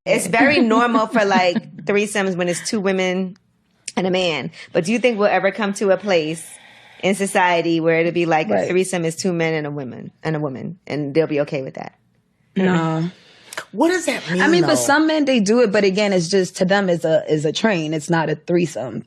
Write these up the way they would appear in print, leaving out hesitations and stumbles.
It's very normal for like threesomes when it's two women and a man. But do you think we'll ever come to a place in society where it'll be like a threesome is two men and a woman, and they'll be okay with that? No. What does that mean? I mean, though? for some men they do it, but again, it's just to them is a train. It's not a threesome.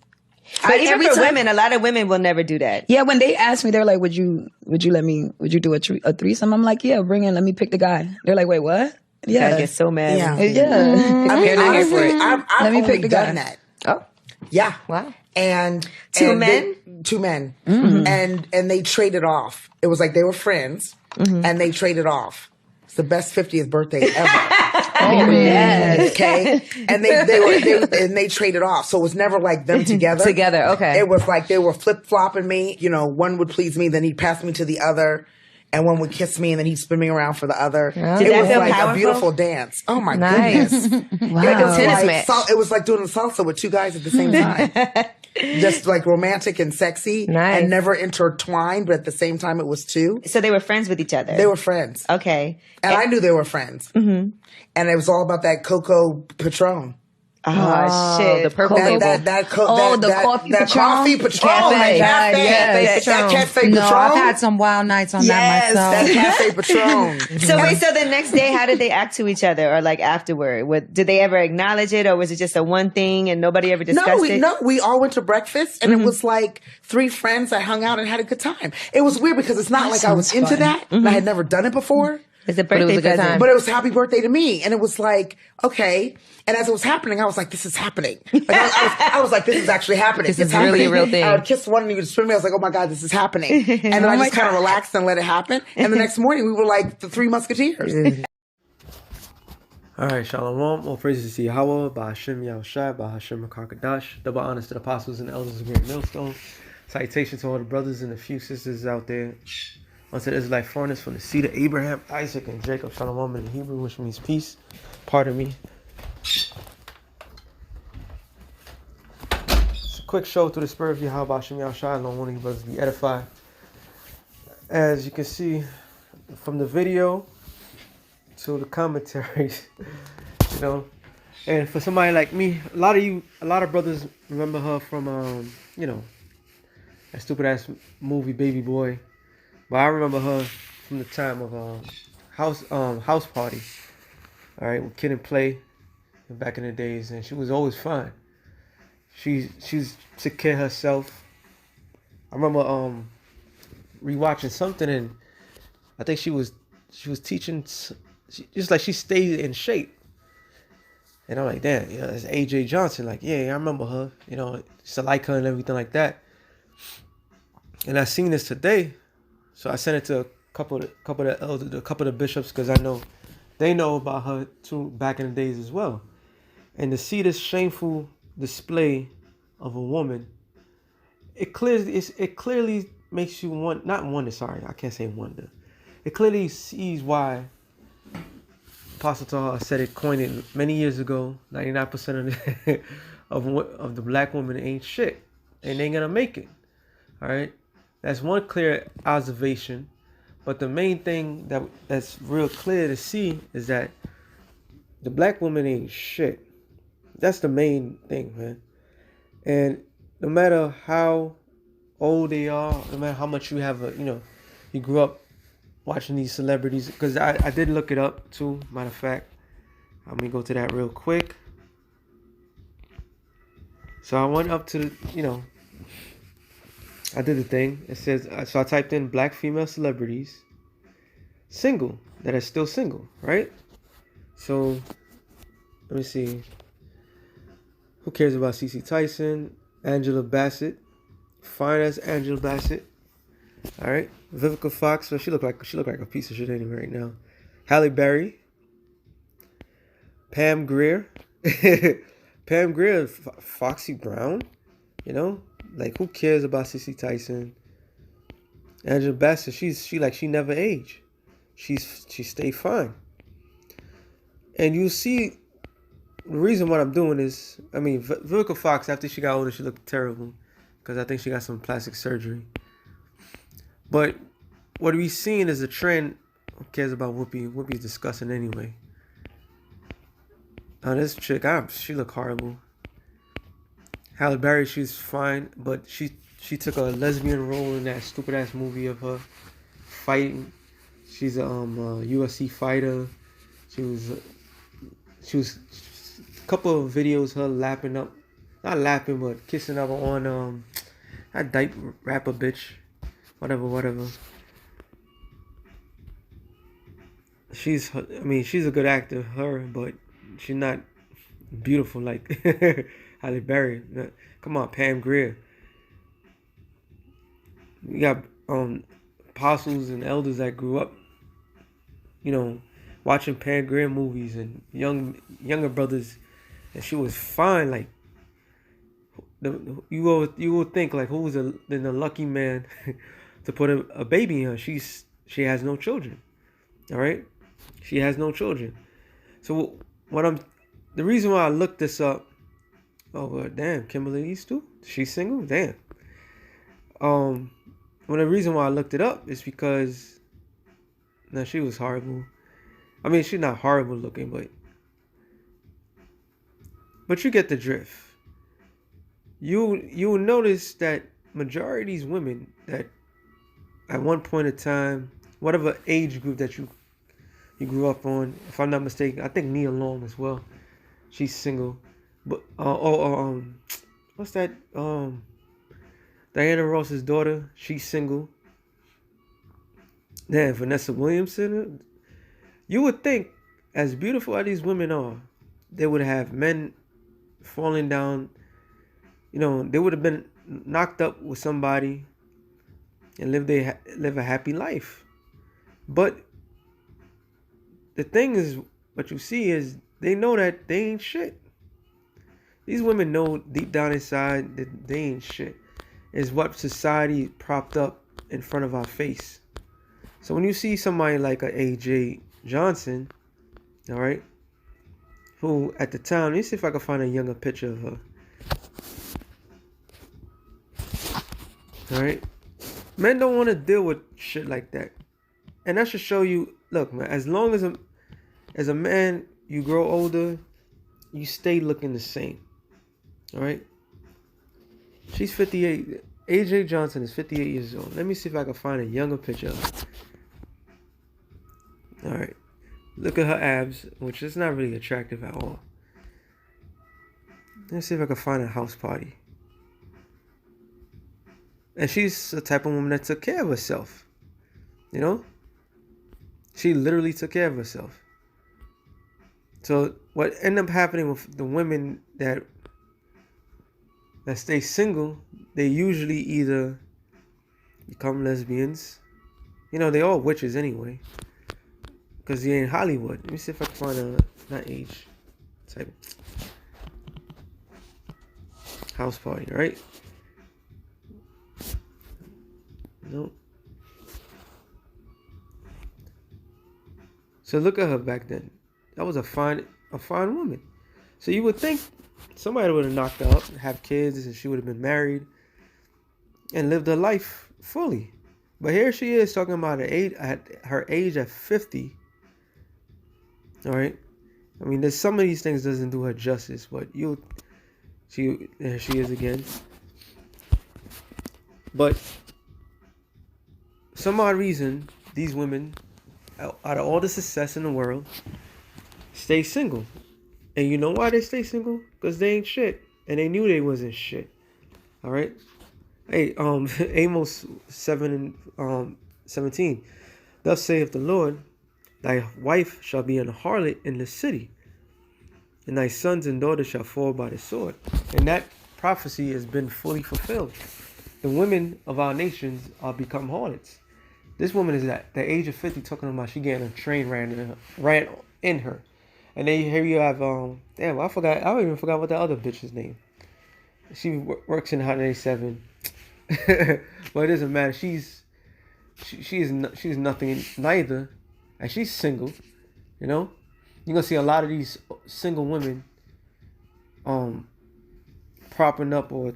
But even for women, a lot of women will never do that. Yeah, when they ask me, they're like, "Would you do a threesome?" I'm like, "Yeah, bring in. Let me pick the guy." They're like, "Wait, what?" Yeah, I get so mad. Yeah. I mean, honestly, I've Let me only pick the guy. done that. Oh, Yeah. wow. And Two and men? two men, and they traded off. It was like they were friends, and they traded off. It's the best 50th birthday ever. Yes. Okay, and they traded off, so it was never like them together. Together, okay. It was like they were flip flopping me. You know, one would please me, then he'd pass me to the other, and one would kiss me, and then he'd spin me around for the other. Did It that was feel like powerful? a beautiful dance. Oh my Nice. goodness! Wow. Like a tennis Like match. it was like doing salsa with two guys at the same time. Just like romantic and sexy, Nice. and never intertwined, but at the same time it was two. So they were friends with each other. They were friends. Okay. And I knew they were friends. Mm-hmm. And it was all about that Coco Patron. Oh, shit. The purple That, label. that coffee that Patron? coffee Patron. Cafe. That cafe. Yes. That cafe No, Patron. I've had some wild nights on Yes, that myself. that cafe Patron. So wait, so the next day, how did they act to each other, or like afterward? Did they ever acknowledge it, or was it just a one thing and nobody ever discussed it? No, we all went to breakfast, and it was like three friends that hung out and had a good time. It was weird because it's not like I was sounds into fun. that, and I had never done it before. It's a it birthday was a good present. time. But it was happy birthday to me. And it was like, okay. And as it was happening, I was like, this is happening. Like, I was like, this is actually happening. This It's is really happening. a real thing. I would kiss one and he would spin me. I was like, oh my God, this is happening. And then I just kind of relaxed and let it happen. And the next morning we were like the Three Musketeers. All right, Shalom. All praises to Yahweh, Ba'ashem Yahushai, Ba'ashem Makakadash. Double honors to the apostles and the elders of Great Millstone. Salutations to all the brothers and the few sisters out there. Unto the Israelite foreigners from the seed of Abraham, Isaac, and Jacob. Shalom in Hebrew, which means peace. Pardon me. It's a quick show through the spirit of Yahweh, Ba'ashem Yahushai. I don't want you brothers to be edified. As you can see from the video to the commentaries, you know, and for somebody like me, a lot of brothers remember her from, you know, that stupid ass movie Baby Boy. But I remember her from the time of House Party. All right, with Kid and Play back in the days, and she was always fine. She took care of herself. I remember rewatching something, and I think she was teaching. She stayed in shape. And I'm like, damn, yeah, it's AJ Johnson. Like, yeah, I remember her. You know, just to like her and everything like that. And I seen this today. So I sent it to a couple of the elders, a couple of the bishops, because I know they know about her too back in the days as well. And to see this shameful display of a woman, it clearly makes you wonder. Sorry, I can't say wonder. It clearly sees why Apostle Tahar said it, coined it many years ago. 99% of the black woman ain't shit, and they ain't gonna make it. All right. That's one clear observation, but the main thing that's real clear to see is that the black woman ain't shit. That's the main thing, man. And no matter how old they are, no matter how much you have you grew up watching these celebrities, because I did look it up too, matter of fact. Let me go to that real quick. So I went up to, I did the thing. It says, so I typed in black female celebrities, single, that are still single, right? So, let me see. Who cares about CC Tyson? Angela Bassett. Fine as Angela Bassett. All right. Vivica Fox. Well, she look like a piece of shit anyway right now. Halle Berry. Pam Grier. Pam Grier. Foxy Brown. You know? Like, who cares about CC Tyson? Angela Bassett, she never aged. She stayed fine. And you see, the reason what I'm doing is, Vivica Fox, after she got older, she looked terrible, because I think she got some plastic surgery. But what we're seeing is a trend. Who cares about Whoopi? Whoopi's disgusting anyway. This chick, she look horrible. Halle Berry, she's fine, but she took a lesbian role in that stupid ass movie of her fighting. She's a UFC fighter. She was a couple of videos her lapping up, not lapping but kissing up on that dyke rapper bitch, whatever. She's a good actor, but she's not beautiful like Halle Berry. Come on, Pam Grier. We got apostles and elders that grew up, watching Pam Grier movies and younger brothers, and she was fine. Like you will think like who's the lucky man to put a baby in her? She has no children. All right, she has no children. So the reason why I looked this up. Oh well, damn, Kimberly Easton, she's single. Damn. Well, the reason why I looked it up is because she was horrible. I mean, she's not horrible looking, but you get the drift. You will notice that majority of these women that at one point in time, whatever age group that you grew up on, if I'm not mistaken, I think Nia Long as well. She's single. But what's that? Diana Ross's daughter, she's single. Then Vanessa Williamson. You would think, as beautiful as these women are, they would have men falling down. They would have been knocked up with somebody and live a happy life. But the thing is, what you see is they know that they ain't shit. These women know deep down inside that they ain't shit. It's what society propped up in front of our face. So when you see somebody like a AJ Johnson, all right, who at the time, let me see if I can find a younger picture of her. All right, men don't want to deal with shit like that, and that should show you. Look, man, as long as a man, you grow older, you stay looking the same. All right. She's 58. AJ Johnson is 58 years old. Let me see if I can find a younger picture of her. All right. Look at her abs, which is not really attractive at all. Let's see if I can find a house party. And she's the type of woman that took care of herself. She literally took care of herself. So what ended up happening with the women that stay single, they usually either become lesbians. They all witches anyway. Because they're in Hollywood. Let me see if I can find not age type house party, right? Nope. So look at her back then. That was a fine woman. So you would think somebody would have knocked her up, have kids, and she would have been married and lived her life fully. But here she is talking about her age at 50. All right. I mean, there's some of these things doesn't do her justice, but there she is again. But some odd reason, these women, out of all the success in the world, stay single. And you know why they stay single? Because they ain't shit. And they knew they wasn't shit. All right? Hey, Amos 7:17. Thus saith the Lord, thy wife shall be an harlot in the city, and thy sons and daughters shall fall by the sword. And that prophecy has been fully fulfilled. The women of our nations are become harlots. This woman is at the age of 50 talking about she getting a train ran in her. And then here you have, I even forgot what the other bitch's name. She works in 187. But it doesn't matter. She's nothing neither. And she's single. You're gonna see a lot of these single women propping up or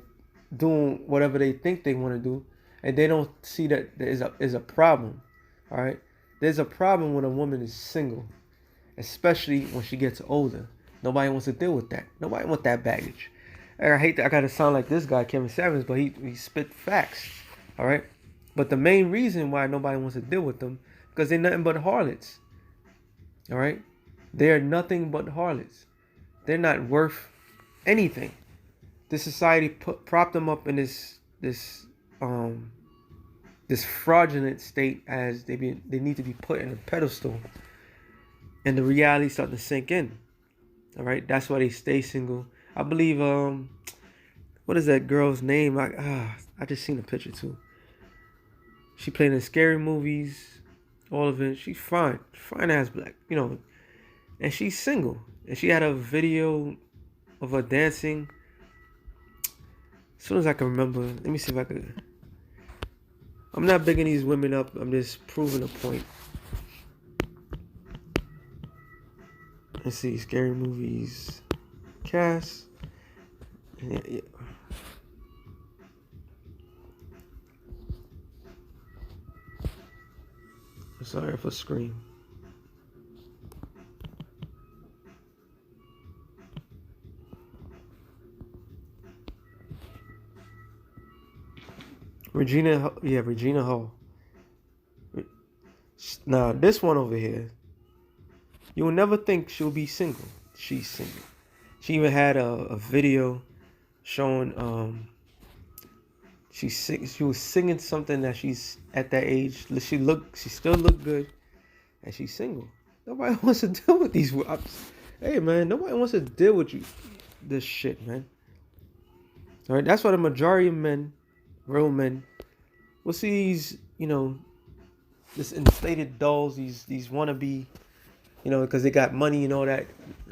doing whatever they think they want to do, and they don't see that there is a problem. All right, there's a problem when a woman is single, especially when she gets older. Nobody wants to deal with that. Nobody wants that baggage. And I hate that I gotta sound like this guy, Kevin Samuels, but he spit facts. All right. But the main reason why nobody wants to deal with them, because they're nothing but harlots. All right. They're nothing but harlots. They're not worth anything. This society propped them up in this fraudulent state as they need to be put in a pedestal, and the reality starting to sink in. All right, that's why they stay single. I believe what is that girl's name? I just seen a picture too. She played in scary movies, all of it. She's fine as black, and she's single. And she had a video of her dancing. As soon as I can remember, let me see if I could. I'm not bigging these women up. I'm just proving a point. Let's see, scary movies, cast. Yeah. Sorry for screen. Regina Hall. Now, this one over here, you will never think she'll be single. She's single. She even had a video showing she was singing something that she's at that age. She still looked good, and she's single. Nobody wants to deal with these. Hey man, nobody wants to deal with this shit, man. All right, that's why the majority of men, real men, will see these, this inflated dolls, these wannabe, because they got money and all that.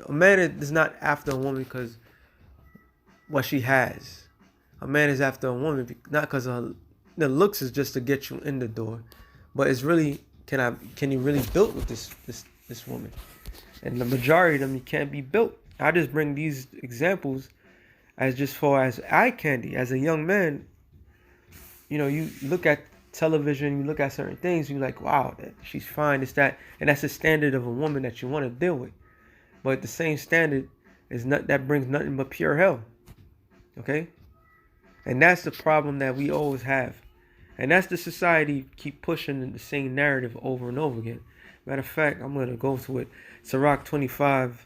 A man is not after a woman because what she has. A man is after a woman not because the looks is just to get you in the door, but it's really can you really build with this woman? And the majority of them, you can't be built. I just bring these examples as just far as eye candy. As a young man, you look at television, you look at certain things, you're like, wow, she's fine, it's that, and that's the standard of a woman that you want to deal with. But the same standard that brings nothing but pure hell. Okay? And that's the problem that we always have. And that's the society keep pushing the same narrative over and over again. Matter of fact, I'm going to go to it. Sirach 25.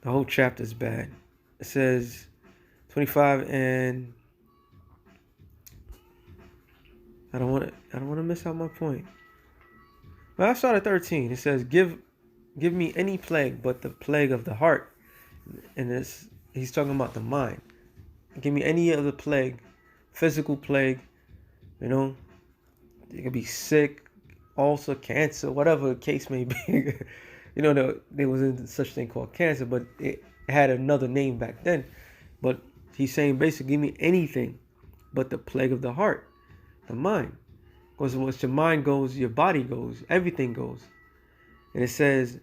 The whole chapter is bad. It says 25, and I don't want to miss out my point. But I start at 13. It says, give me any plague but the plague of the heart. And he's talking about the mind. Give me any other plague, physical plague, you could be sick, ulcer, cancer, whatever the case may be. There wasn't such thing called cancer, but it had another name back then. But he's saying basically, give me anything but the plague of the heart, the mind. Because once your mind goes, your body goes, everything goes. And it says,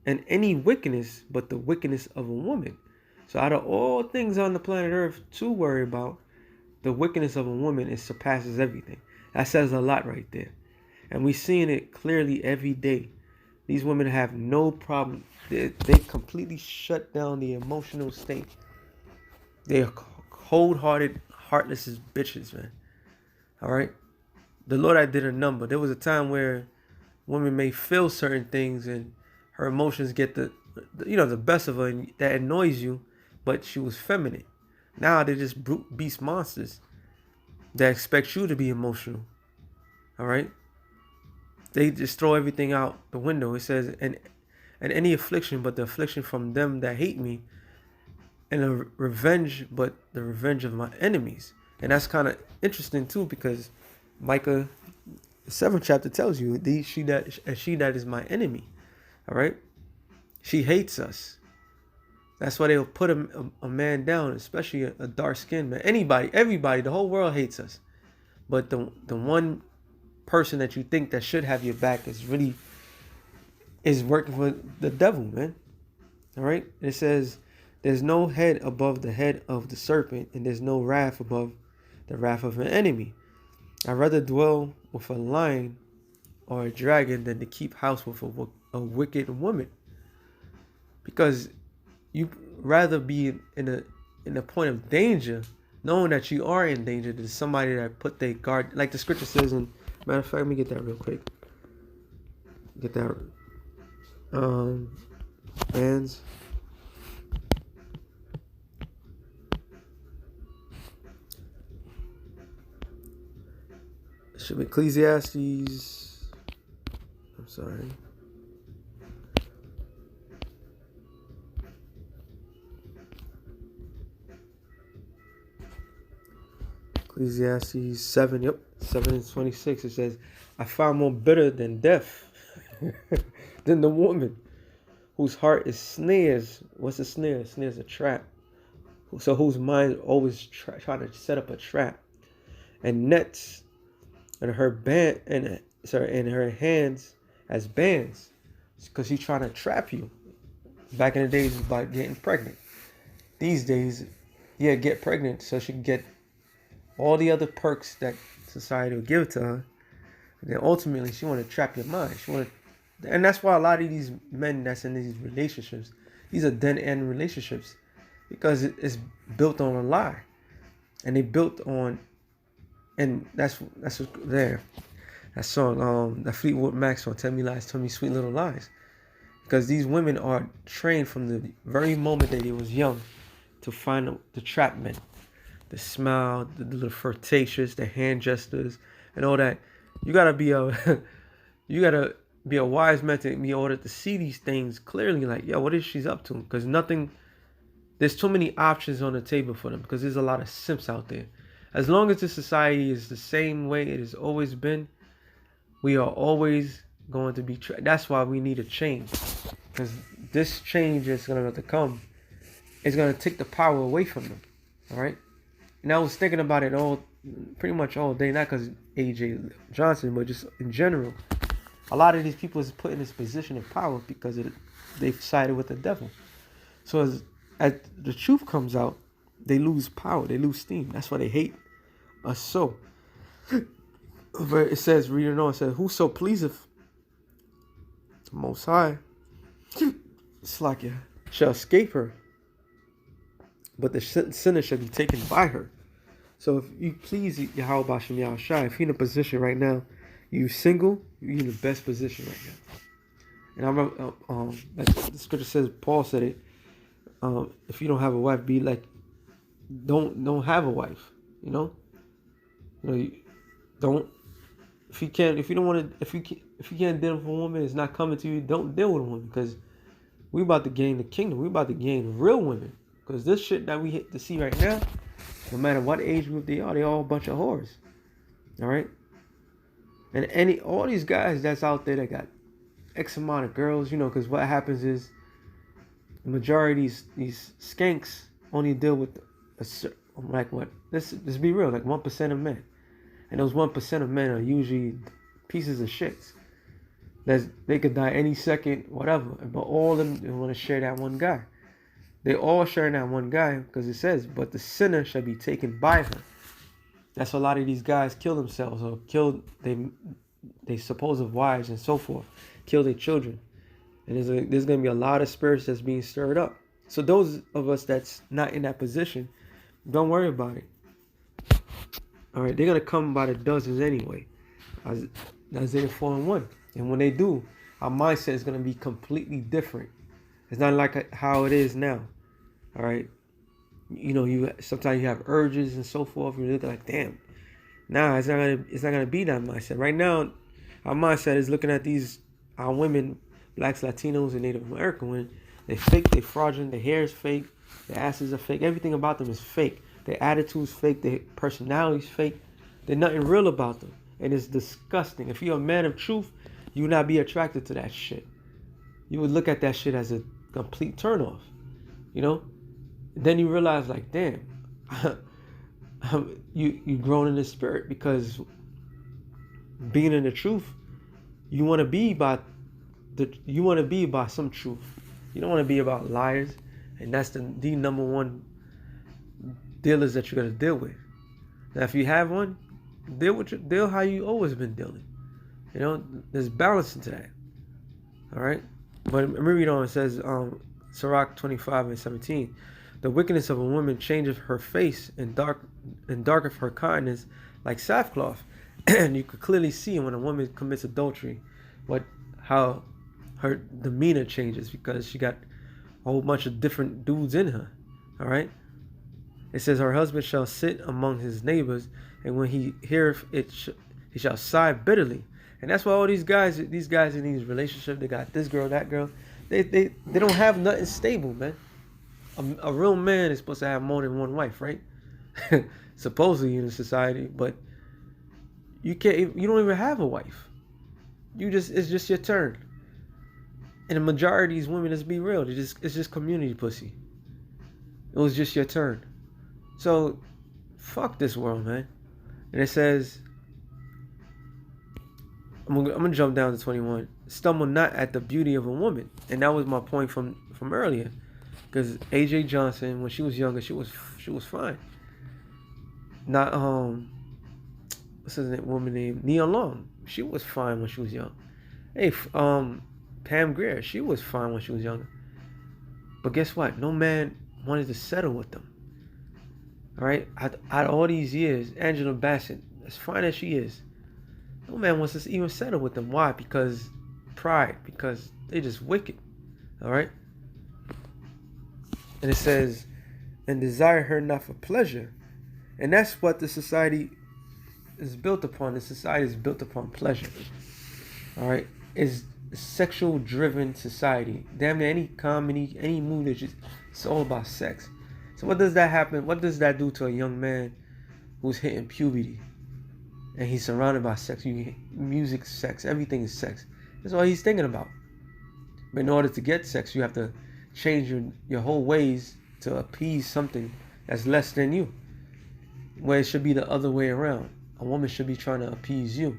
and any wickedness but the wickedness of a woman. So out of all things on the planet Earth to worry about, the wickedness of a woman surpasses everything. That says a lot right there. And we're seeing it clearly every day. These women have no problem. They completely shut down the emotional state. They're cold-hearted, heartless as bitches, man. All right? The Lord, I did a number. There was a time where women may feel certain things and her emotions get the best of her, and that annoys you, but she was feminine. Now they're just brute beast monsters that expect you to be emotional. All right? They just throw everything out the window. It says, and any affliction but the affliction from them that hate me, and a revenge but the revenge of my enemies. And that's kind of interesting too, because Micah, the 7th chapter tells you, she that is my enemy. All right? She hates us. That's why they'll put a man down, especially a dark-skinned man. Everybody, the whole world hates us. But the one person that you think that should have your back is working for the devil, man. All right? It says, there's no head above the head of the serpent, and there's no wrath above the wrath of an enemy. I'd rather dwell with a lion or a dragon than to keep house with a wicked woman. because you rather be in a point of danger, knowing that you are in danger, than somebody that put their guard, like the scripture says. In matter of fact, let me get that real quick. Get that. Bands. It should be Ecclesiastes. I'm sorry. Ecclesiastes 7, 7:26. It says, I found more bitter than death than the woman whose heart is snares. What's a snare? A snare is a trap. So whose mind always trying to set up a trap, and nets, and her in her hands as bands, because she's trying to trap you. Back in the days, it was about getting pregnant. These days, get pregnant so she can get all the other perks that society will give to her. And then ultimately, she want to trap your mind. And that's why a lot of these men that's in these relationships, these are dead-end relationships, because it's built on a lie, and they built on, and that's what's there. That song, that Fleetwood Mac song, "Tell Me Lies, Tell Me Sweet Little Lies," because these women are trained from the very moment that they was young to find the trap men. The smile, the little flirtatious, the hand gestures, and all that. You gotta be a wise man to be able to see these things clearly. Like, yo, what is she's up to? Because there's too many options on the table for them. Because there's a lot of simps out there. As long as the society is the same way it has always been, we are always going to be. That's why we need a change. Because this change is gonna have to come. It's gonna take the power away from them. All right. And I was thinking about it pretty much all day, not because AJ Johnson, but just in general. A lot of these people is put in this position of power because they've sided with the devil. So as the truth comes out, they lose power, they lose steam. That's why they hate us so. But it says, reading on, it says, whoso pleaseth the Most High, shall escape her, but the sinner shall be taken by her. So if you please Yahweh Bashem Yahushua, if you're in a position right now, you single, you're in the best position right now. And I remember, like the scripture says, Paul said it. If you don't have a wife, be like, don't have a wife. You know, don't. If you can't deal with a woman, it's not coming to you. Don't deal with a woman, because we about to gain the kingdom. We about to gain real women. Because this shit that we hit to see right now, no matter what age group they all a bunch of whores. All right. And all these guys that's out there that got X amount of girls, because what happens is the majority of these skanks only deal with let's be real, like 1% of men. And those 1% of men are usually pieces of shits. They could die any second, whatever. But all of them want to share that one guy. They all share that one guy, because it says, but the sinner shall be taken by her. That's why a lot of these guys kill themselves or kill they supposed wives and so forth, kill their children. And there's going to be a lot of spirits that's being stirred up. So those of us that's not in that position, don't worry about it. All right, they're going to come by the dozens anyway. Isaiah 4:1. And when they do, our mindset is going to be completely different. It's not like how it is now. All right. Sometimes you have urges and so forth. You look like, damn. Nah, it's not gonna be that mindset. Right now, our mindset is looking at our women, blacks, Latinos, and Native American women. They fake, they fraudulent, their hair is fake, their asses are fake, everything about them is fake. Their attitude's fake, their personality's fake. There's nothing real about them. And it's disgusting. If you're a man of truth, you would not be attracted to that shit. You would look at that shit as a complete turnoff. Then you realize, like, damn, you grown in the spirit, because being in the truth, you want to be about some truth. You don't want to be about liars, and that's the number one dealers that you're gonna deal with. Now, if you have one, deal how you always been dealing. There's balance into that. All right, but let me read on. It says Sirach 25:17. The wickedness of a woman changeth her face, and darketh her kindness like sackcloth. And you could clearly see when a woman commits adultery, how her demeanor changes, because she got a whole bunch of different dudes in her. All right. It says, her husband shall sit among his neighbors, and when he heareth it, he shall sigh bitterly. And that's why all these guys in these relationships, they got this girl, that girl. They don't have nothing stable, man. A real man is supposed to have more than one wife, right? Supposedly in a society, but you can't. You don't even have a wife. It's just your turn. And the majority of these women, let's be real, it's just community pussy. It was just your turn. So, fuck this world, man. And it says, I'm gonna jump down to 21. Stumble not at the beauty of a woman, and that was my point from earlier. Because AJ Johnson, when she was younger, she was fine. Not what's his name? Woman named Nia Long. She was fine when she was young. Hey, Pam Grier, she was fine when she was younger. But guess what? No man wanted to settle with them. All right, out all these years, Angela Bassett, as fine as she is, no man wants to even settle with them. Why? Because pride. Because they just wicked. All right. And it says, and desire her not for pleasure. And that's what the society is built upon. The society is built upon pleasure. All right. It's a sexual driven society. Damn near any comedy, any movie, it's all about sex. So what does that happen? What does that do to a young man who's hitting puberty and he's surrounded by sex? Music, sex, everything is sex. That's all he's thinking about. But in order to get sex, you have to change your whole ways to appease something that's less than you. Where it should be the other way around. A woman should be trying to appease you.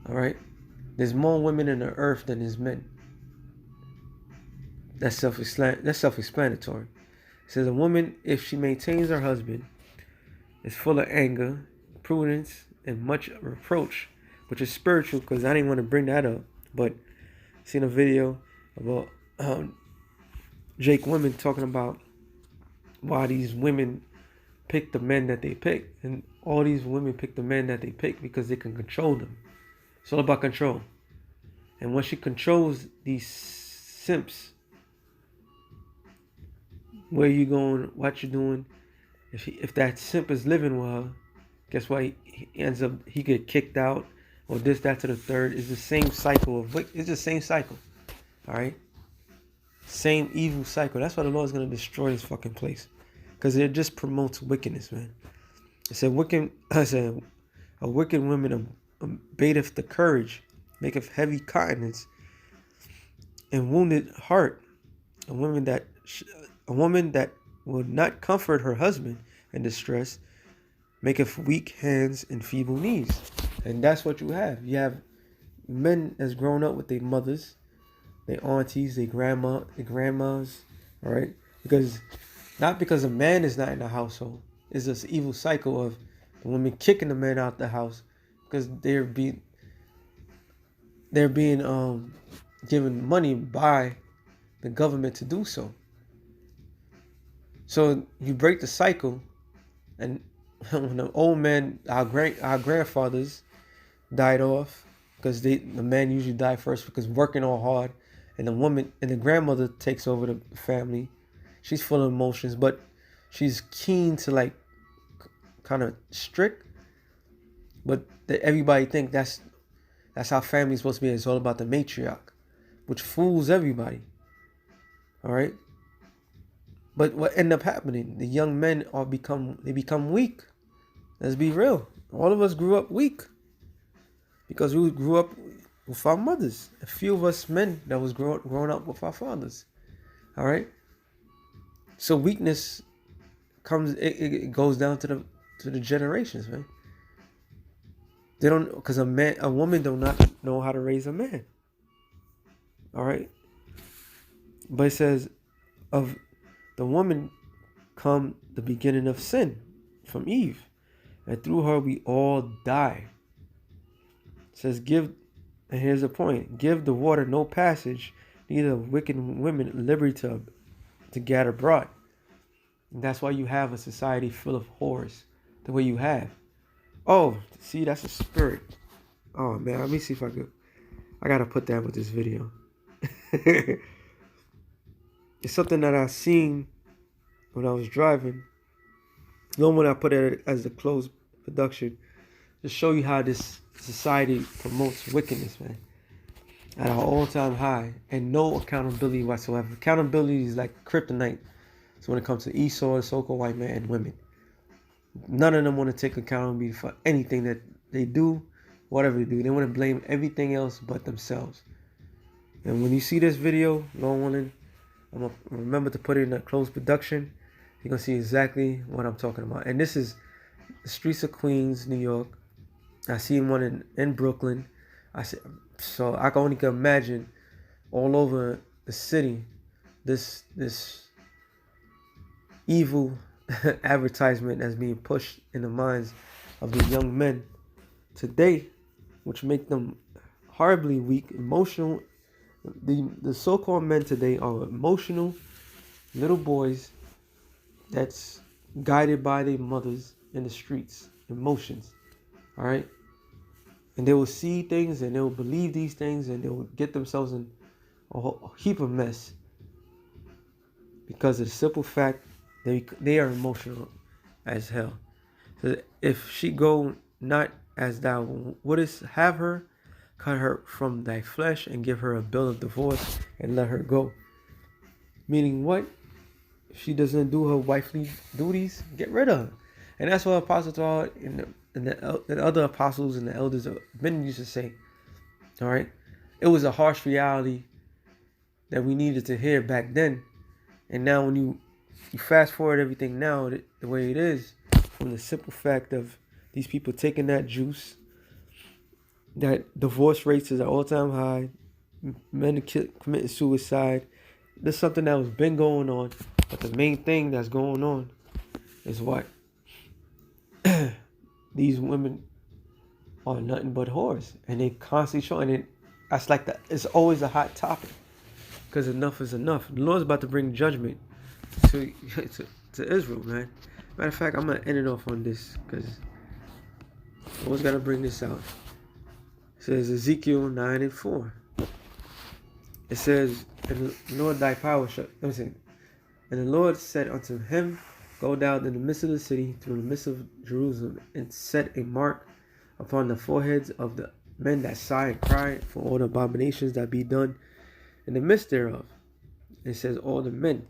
All right? There's more women in the earth than there's men. That's self-explanatory. It says a woman, if she maintains her husband, is full of anger, prudence, and much reproach, which is spiritual, because I didn't want to bring that up, but I seen a video about Jake women talking about why these women pick the men that they pick, and all these women pick the men that they pick because they can control them. It's all about control. And when she controls these simps, where you going, what you doing, if that simp is living with her, guess what? He get kicked out, or this, that, to the third. It's the same cycle it's the same cycle. All right? Same evil cycle. That's why the Lord's going to destroy this fucking place. Because it just promotes wickedness, man. It said, a wicked woman abateth the courage, maketh heavy countenance, and wounded heart. A woman that will not comfort her husband in distress, maketh weak hands and feeble knees. And that's what you have. You have men that's grown up with their mothers, their aunties, their grandmas, all right? Not because a man is not in the household. It's this evil cycle of the women kicking the man out the house because they're being given money by the government to do so. So you break the cycle, and when the old men, our grandfathers died off, because the man usually died first because working all hard, and the woman and the grandmother takes over the family. She's full of emotions, but she's keen to kind of strict. But everybody think that's how family's supposed to be. It's all about the matriarch, which fools everybody. All right. But what end up happening? The young men become weak. Let's be real. All of us grew up weak because we grew up with our mothers. A few of us men that was growing up with our fathers. All right. So weakness comes. It goes down to the generations, man. They don't, because a woman do not know how to raise a man. All right. But it says, of the woman come the beginning of sin from Eve, and through her we all die. It says, and here's the point, give the water no passage, neither wicked women liberty to gather abroad. And that's why you have a society full of whores the way you have. Oh, see, that's a spirit. Oh man, let me see if I gotta put that with this video. It's something that I seen when I was driving. When I put it as a closed production, to show you how this society promotes wickedness, man, at an all-time high, and no accountability whatsoever. Accountability is like kryptonite. So when it comes to Esau, the so-called white man, and women, none of them want to take accountability for anything that they do, whatever they do. They want to blame everything else but themselves. And when you see this video, Lord willing, I'm going to remember to put it in a closed production. You're going to see exactly what I'm talking about. And this is the streets of Queens, New York. I seen one in Brooklyn. So I can only imagine all over the city this evil advertisement that's being pushed in the minds of the young men today, which make them horribly weak, emotional. The so-called men today are emotional little boys that's guided by their mothers in the streets, emotions. All right, and they will see things and they will believe these things and they will get themselves in a heap of mess because of the simple fact they are emotional as hell. So if she go not as thou wouldest have her, cut her from thy flesh and give her a bill of divorce and let her go. Meaning what? If she doesn't do her wifely duties, get rid of her. And that's what Apostle Paul and the other apostles and the elders of men used to say. All right, it was a harsh reality that we needed to hear back then. And now when you fast forward everything now the way it is, from the simple fact of these people taking that juice, that divorce rates is at all-time high, men committing suicide. There's something that was been going on, but the main thing that's going on is what? These women are nothing but whores, and they constantly showing it. That's like it's always a hot topic, because enough is enough. The Lord's about to bring judgment to Israel, man. Matter of fact, I'm gonna end it off on this because I always gotta bring this out. It says Ezekiel 9:4. It says, "And the Lord thy power shall." Let me say, and the Lord said unto him, "Go down in the midst of the city, through the midst of Jerusalem, and set a mark upon the foreheads of the men that sigh and cry for all the abominations that be done in the midst thereof." It says all the men,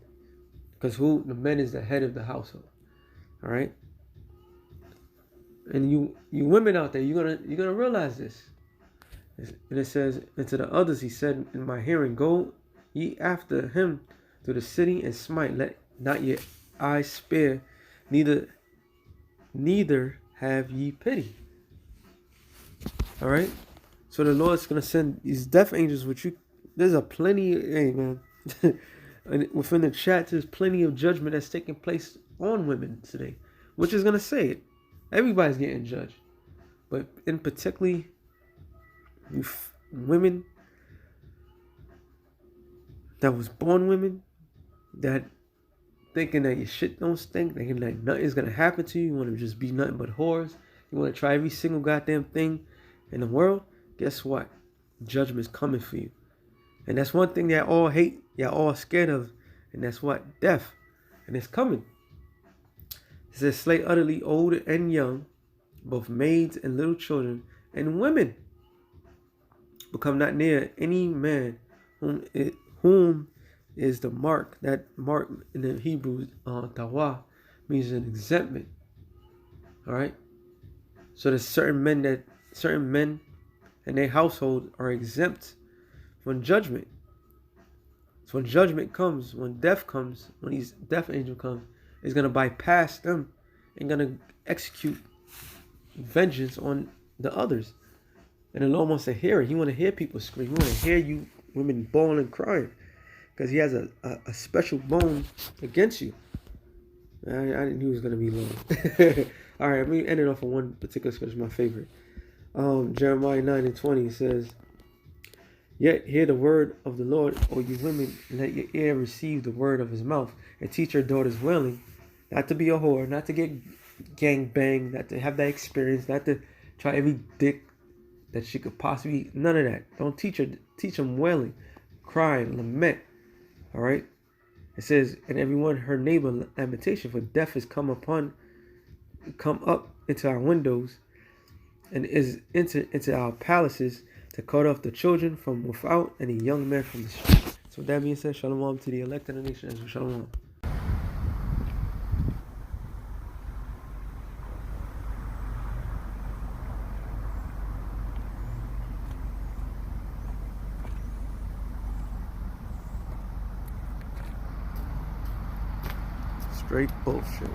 because the men is the head of the household. All right, and you women out there, you're gonna realize this. And it says, "And to the others he said in my hearing, Go ye after him through the city and smite, let not your eyes spare, neither have ye pity." All right, so the Lord's gonna send these death angels with you. There's plenty, hey man, and within the chat, there's plenty of judgment that's taking place on women today, which is gonna say it. Everybody's getting judged, but in particularly, you women that was born women that thinking that your shit don't stink, thinking that nothing's gonna happen to you. You want to just be nothing but whores. You want to try every single goddamn thing in the world. Guess what? Judgment's coming for you. And that's one thing that all hate, y'all all scared of, and that's what? Death. And it's coming. It says, "Slay utterly old and young, both maids and little children, and women. Become not near any man whom is the mark." That mark in the Hebrew, tawa, means an exemptment. All right. So there's certain men and their household are exempt from judgment. So when judgment comes, when death comes, when these death angel comes, it's gonna bypass them and gonna execute vengeance on the others. And the Lord wants to hear it. He want to hear people scream. He want to hear you women bawling and crying, because he has a special bone against you. I didn't knew it was going to be long. All right, let me end it off on one particular scripture, my favorite. Jeremiah 9:20 says, Yet hear the word of the Lord, O you women, and let your ear receive the word of his mouth, and teach your daughters wailing, not to be a whore, not to get gang banged, not to have that experience, not to try every dick that she could possibly, none of that. Don't teach her, teach them wailing, crying, lament. All right. It says, and everyone her neighbor lamentation, for death has come up into our windows, and is into our palaces, to cut off the children from without and the young men from the street. So with that being said, shalom to the elect of the nation. Shalom. Straight bullshit.